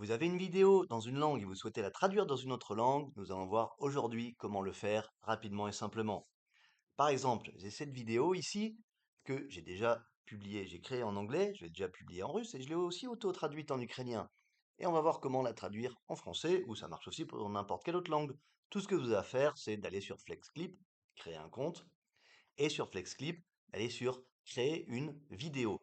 Vous avez une vidéo dans une langue et vous souhaitez la traduire dans une autre langue, nous allons voir aujourd'hui comment le faire rapidement et simplement. Par exemple, j'ai cette vidéo ici que j'ai déjà publiée, j'ai créée en anglais, je l'ai déjà publiée en russe et je l'ai aussi auto-traduite en ukrainien. Et on va voir comment la traduire en français ou ça marche aussi pour n'importe quelle autre langue. Tout ce que vous avez à faire, c'est d'aller sur FlexClip, créer un compte, et sur FlexClip, aller sur créer une vidéo.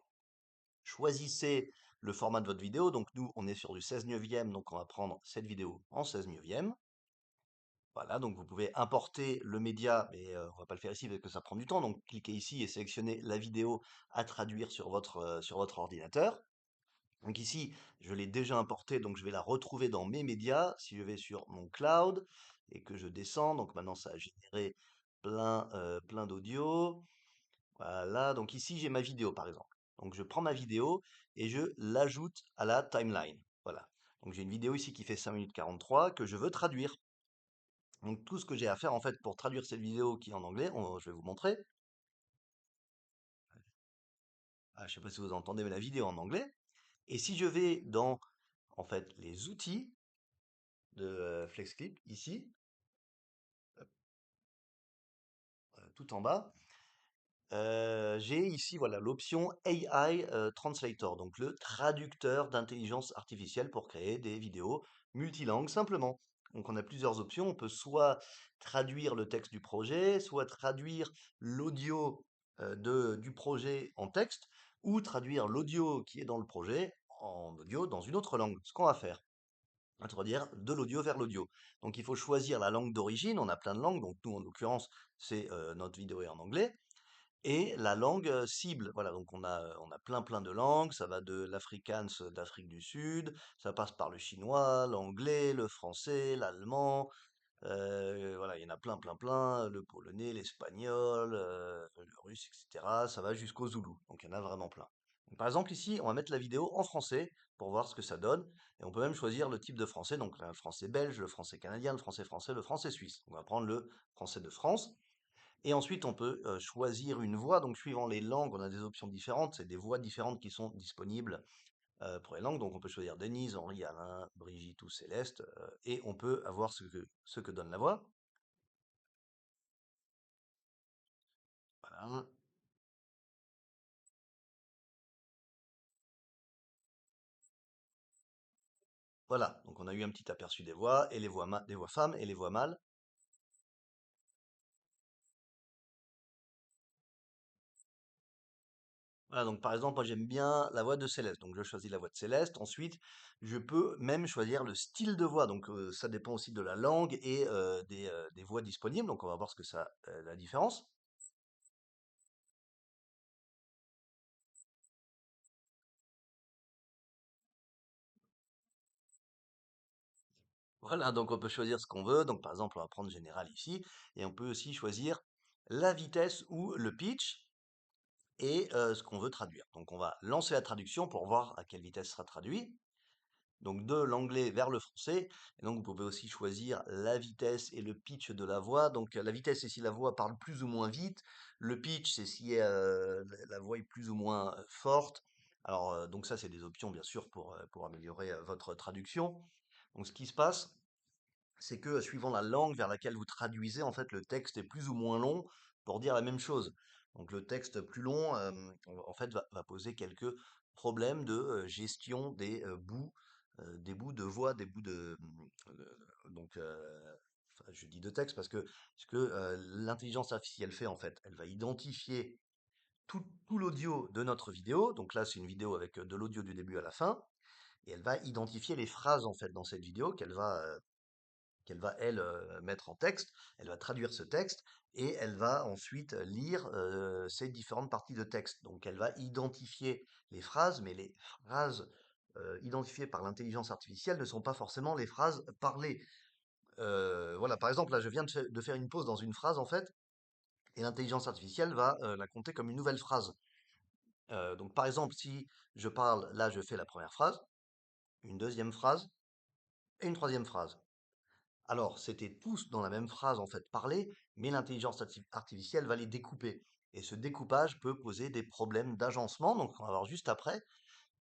Choisissez le format de votre vidéo. Donc nous, on est sur du 16 neuvième, donc on va prendre cette vidéo en 16 neuvième. Voilà, donc vous pouvez importer le média, mais on va pas le faire ici parce que ça prend du temps. Donc cliquez ici et sélectionnez la vidéo à traduire sur votre ordinateur. Donc ici, je l'ai déjà importée, donc je vais la retrouver dans mes médias. Si je vais sur mon cloud et que je descends, donc maintenant ça a généré plein d'audio. Voilà, donc ici j'ai ma vidéo par exemple. Donc je prends ma vidéo et je l'ajoute à la timeline. Voilà. Donc j'ai une vidéo ici qui fait 5 minutes 43 que je veux traduire. Donc tout ce que j'ai à faire en fait pour traduire cette vidéo qui est en anglais, je vais vous montrer. Je sais pas si vous entendez mais la vidéo en anglais. Et si je vais dans en fait les outils de FlexClip ici, tout en bas, j'ai ici voilà l'option AI Translator, donc le traducteur d'intelligence artificielle pour créer des vidéos multilangues simplement. Donc on a plusieurs options. On peut soit traduire le texte du projet, soit traduire l'audio du projet en texte, ou traduire l'audio qui est dans le projet en audio dans une autre langue. Ce qu'on va faire, on va dire de l'audio vers l'audio. Donc il faut choisir la langue d'origine. On a plein de langues. Donc nous en l'occurrence, c'est notre vidéo est en anglais et la langue cible. Voilà, donc on a plein de langues, ça va de l'afrikaans d'Afrique du Sud, ça passe par le chinois, l'anglais, le français, l'allemand, voilà, il y en a plein, le polonais, l'espagnol, le russe, etc. Ça va jusqu'au zoulou, donc il y en a vraiment plein. Donc, par exemple ici, on va mettre la vidéo en français pour voir ce que ça donne, et on peut même choisir le type de français, donc le français belge, le français canadien, le français français, le français suisse. On va prendre le français de France. Et ensuite, on peut choisir une voix. Donc, suivant les langues, on a des options différentes. C'est des voix différentes qui sont disponibles pour les langues. Donc, on peut choisir Denise, Henri, Alain, Brigitte ou Céleste. Et on peut avoir ce que donne la voix. Voilà. Voilà. Donc, on a eu un petit aperçu des voix et des voix femmes et les voix mâles. Voilà, donc par exemple, moi j'aime bien la voix de Céleste, donc je choisis la voix de Céleste. Ensuite, je peux même choisir le style de voix, donc ça dépend aussi de la langue et des voix disponibles, donc on va voir ce que ça, la différence. Voilà, donc on peut choisir ce qu'on veut. Donc par exemple, on va prendre général ici, et on peut aussi choisir la vitesse ou le pitch et ce qu'on veut traduire. Donc on va lancer la traduction pour voir à quelle vitesse sera traduit. Donc de l'anglais vers le français. Et donc vous pouvez aussi choisir la vitesse et le pitch de la voix. Donc la vitesse, c'est si la voix parle plus ou moins vite. Le pitch, c'est si la voix est plus ou moins forte. Alors donc ça, c'est des options bien sûr pour améliorer votre traduction. Donc ce qui se passe, c'est que suivant la langue vers laquelle vous traduisez, en fait, le texte est plus ou moins long pour dire la même chose. Donc le texte plus long, en fait, va poser quelques problèmes de gestion des bouts de voix, des bouts donc, enfin, je dis de texte parce que ce que l'intelligence artificielle fait, en fait, elle va identifier tout l'audio de notre vidéo. Donc là, c'est une vidéo avec de l'audio du début à la fin. Et elle va identifier les phrases, en fait, dans cette vidéo qu'elle va, elle, mettre en texte. Elle va traduire ce texte et elle va ensuite lire ces différentes parties de texte. Donc elle va identifier les phrases, mais les phrases identifiées par l'intelligence artificielle ne sont pas forcément les phrases parlées. Voilà, par exemple, là, je viens de faire une pause dans une phrase, en fait, et l'intelligence artificielle va la compter comme une nouvelle phrase. Donc, par exemple, si je parle, là, je fais la première phrase, une deuxième phrase et une troisième phrase. Alors, c'était tous dans la même phrase en fait parlée, mais l'intelligence artificielle va les découper. Et ce découpage peut poser des problèmes d'agencement, donc on va voir juste après.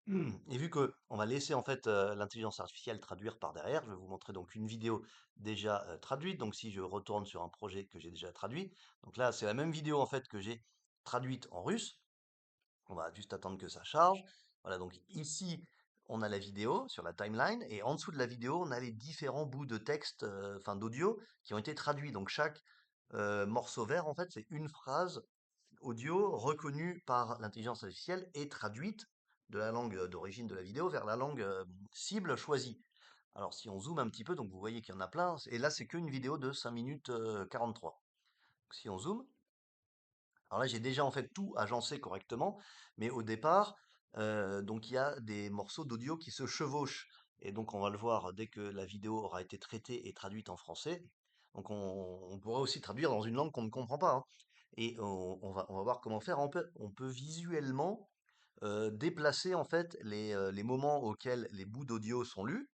Et vu que on va laisser en fait l'intelligence artificielle traduire par derrière, je vais vous montrer donc une vidéo déjà traduite. Donc si je retourne sur un projet que j'ai déjà traduit, donc là c'est la même vidéo en fait que j'ai traduite en russe. On va juste attendre que ça charge. Voilà, donc ici on a la vidéo sur la timeline et en dessous de la vidéo on a les différents bouts de texte, enfin d'audio qui ont été traduits. Donc chaque morceau vert en fait c'est une phrase audio reconnue par l'intelligence artificielle et traduite de la langue d'origine de la vidéo vers la langue cible choisie. Alors si on zoome un petit peu, donc vous voyez qu'il y en a plein, et là c'est qu'une vidéo de 5 minutes 43. Donc, si on zoome, alors là j'ai déjà en fait tout agencé correctement, mais au départ, donc il y a des morceaux d'audio qui se chevauchent. Et donc on va le voir dès que la vidéo aura été traitée et traduite en français. Donc on pourra aussi traduire dans une langue qu'on ne comprend pas, hein. Et on va voir comment faire. On peut visuellement déplacer en fait les moments auxquels les bouts d'audio sont lus.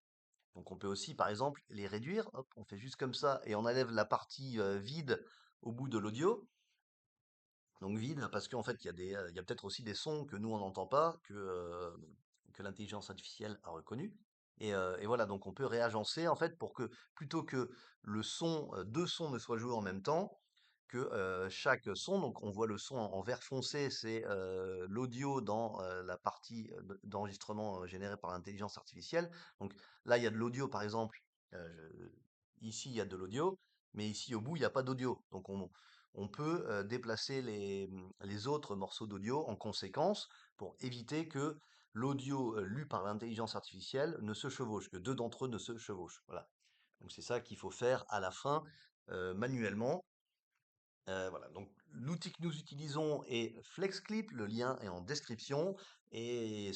Donc on peut aussi par exemple les réduire. Hop, on fait juste comme ça et on enlève la partie vide au bout de l'audio. Donc vide parce qu'en fait il y a peut-être aussi des sons que nous on n'entend pas, que l'intelligence artificielle a reconnu. Et voilà, donc on peut réagencer en fait pour que plutôt que deux sons ne soient joués en même temps, que chaque son, donc on voit le son en vert foncé, c'est l'audio dans la partie d'enregistrement générée par l'intelligence artificielle. Donc là il y a de l'audio par exemple, ici il y a de l'audio, mais ici au bout il n'y a pas d'audio. Donc on peut déplacer les autres morceaux d'audio en conséquence pour éviter que l'audio lu par l'intelligence artificielle ne se chevauche, que deux d'entre eux ne se chevauchent. Voilà. Donc c'est ça qu'il faut faire à la fin manuellement. Voilà, donc l'outil que nous utilisons est FlexClip, le lien est en description et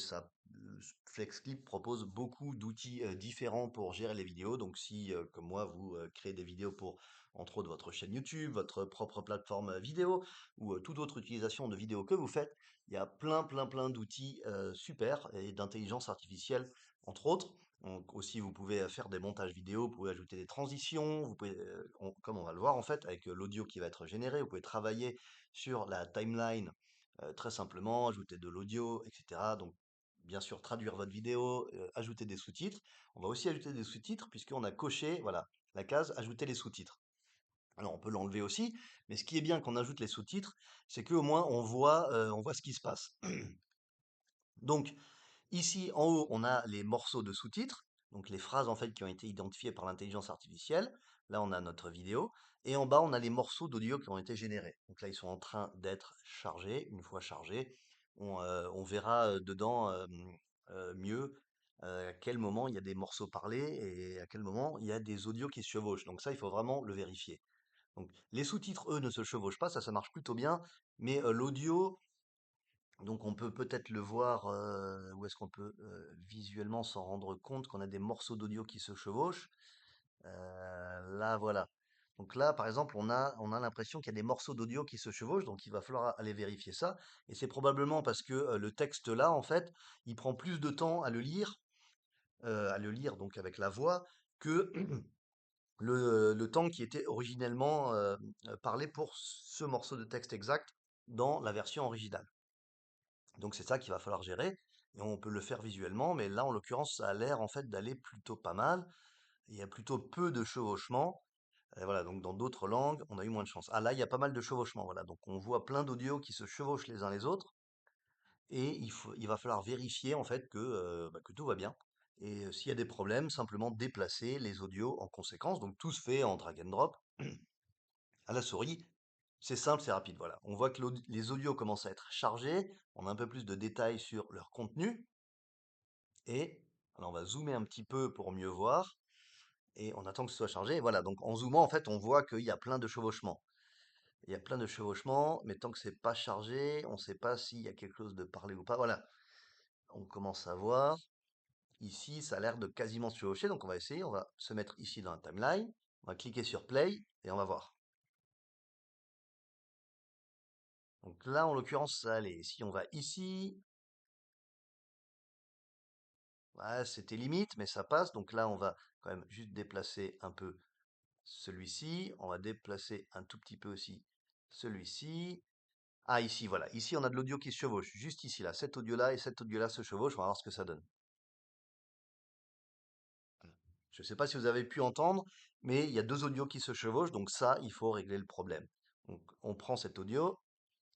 FlexClip propose beaucoup d'outils différents pour gérer les vidéos. Donc si, comme moi, vous créez des vidéos pour, entre autres, votre chaîne YouTube, votre propre plateforme vidéo ou toute autre utilisation de vidéos que vous faites, il y a plein, plein, plein d'outils super et d'intelligence artificielle, entre autres. Donc aussi, vous pouvez faire des montages vidéo, vous pouvez ajouter des transitions, vous pouvez, comme on va le voir en fait, avec l'audio qui va être généré, vous pouvez travailler sur la timeline très simplement, ajouter de l'audio, etc. Donc, bien sûr, traduire votre vidéo, ajouter des sous-titres. On va aussi ajouter des sous-titres puisqu'on a coché, voilà, la case ajouter les sous-titres. Alors, on peut l'enlever aussi, mais ce qui est bien qu'on ajoute les sous-titres, c'est qu'au moins on voit ce qui se passe. Donc, ici, en haut, on a les morceaux de sous-titres, donc les phrases en fait qui ont été identifiées par l'intelligence artificielle. Là, on a notre vidéo. Et en bas, on a les morceaux d'audio qui ont été générés. Donc là, ils sont en train d'être chargés. Une fois chargés, on verra dedans mieux à quel moment il y a des morceaux parlés et à quel moment il y a des audios qui se chevauchent. Donc ça, il faut vraiment le vérifier. Donc les sous-titres, eux, ne se chevauchent pas, ça marche plutôt bien. Mais l'audio, donc on peut peut-être le voir, où est-ce qu'on peut, visuellement s'en rendre compte qu'on a des morceaux d'audio qui se chevauchent? Là voilà. Donc là, par exemple, on a l'impression qu'il y a des morceaux d'audio qui se chevauchent, donc il va falloir aller vérifier ça et c'est probablement parce que, le texte là, en fait, il prend plus de temps à le lire donc avec la voix que le temps qui était originellement, parlé pour ce morceau de texte exact dans la version originale. Donc c'est ça qu'il va falloir gérer. Et on peut le faire visuellement, mais là, en l'occurrence, ça a l'air en fait d'aller plutôt pas mal. Il y a plutôt peu de chevauchements. Et voilà, donc dans d'autres langues, on a eu moins de chance. Ah là, il y a pas mal de chevauchements. Voilà, donc on voit plein d'audios qui se chevauchent les uns les autres. Et il va falloir vérifier en fait que tout va bien. Et s'il y a des problèmes, simplement déplacer les audios en conséquence. Donc tout se fait en drag and drop à la souris. C'est simple, c'est rapide, voilà. On voit que les audios commencent à être chargés, on a un peu plus de détails sur leur contenu, et alors on va zoomer un petit peu pour mieux voir, et on attend que ce soit chargé, et voilà, donc en zoomant, en fait, on voit qu'il y a plein de chevauchements. Il y a plein de chevauchements, mais tant que c'est pas chargé, on ne sait pas s'il y a quelque chose de parlé ou pas, voilà. On commence à voir, ici, ça a l'air de quasiment se chevaucher, donc on va essayer, on va se mettre ici dans la timeline, on va cliquer sur play, et on va voir. Donc là, en l'occurrence, ça allait. Si on va ici, ouais, c'était limite, mais ça passe. Donc là, on va quand même juste déplacer un peu celui-ci. On va déplacer un tout petit peu aussi celui-ci. Ah, ici, voilà. Ici, on a de l'audio qui se chevauche. Juste ici, là. Cet audio-là et cet audio-là se chevauchent. On va voir ce que ça donne. Voilà. Je ne sais pas si vous avez pu entendre, mais il y a deux audios qui se chevauchent. Donc ça, il faut régler le problème. Donc, on prend cet audio.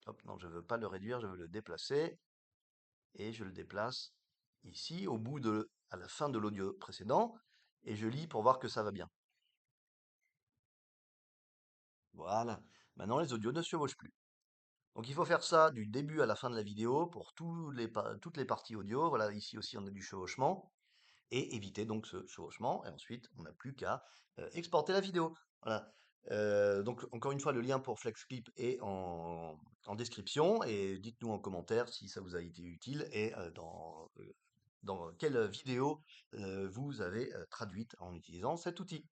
Hop, non, je ne veux pas le réduire, je veux le déplacer. Et je le déplace ici, à la fin de l'audio précédent. Et je lis pour voir que ça va bien. Voilà. Maintenant, les audios ne se chevauchent plus. Donc il faut faire ça du début à la fin de la vidéo pour toutes les parties audio. Voilà, ici aussi on a du chevauchement et éviter donc ce chevauchement. Et ensuite, on n'a plus qu'à exporter la vidéo. Voilà. Donc encore une fois, le lien pour FlexClip est en description et dites-nous en commentaire si ça vous a été utile et dans quelle vidéo vous avez traduite en utilisant cet outil.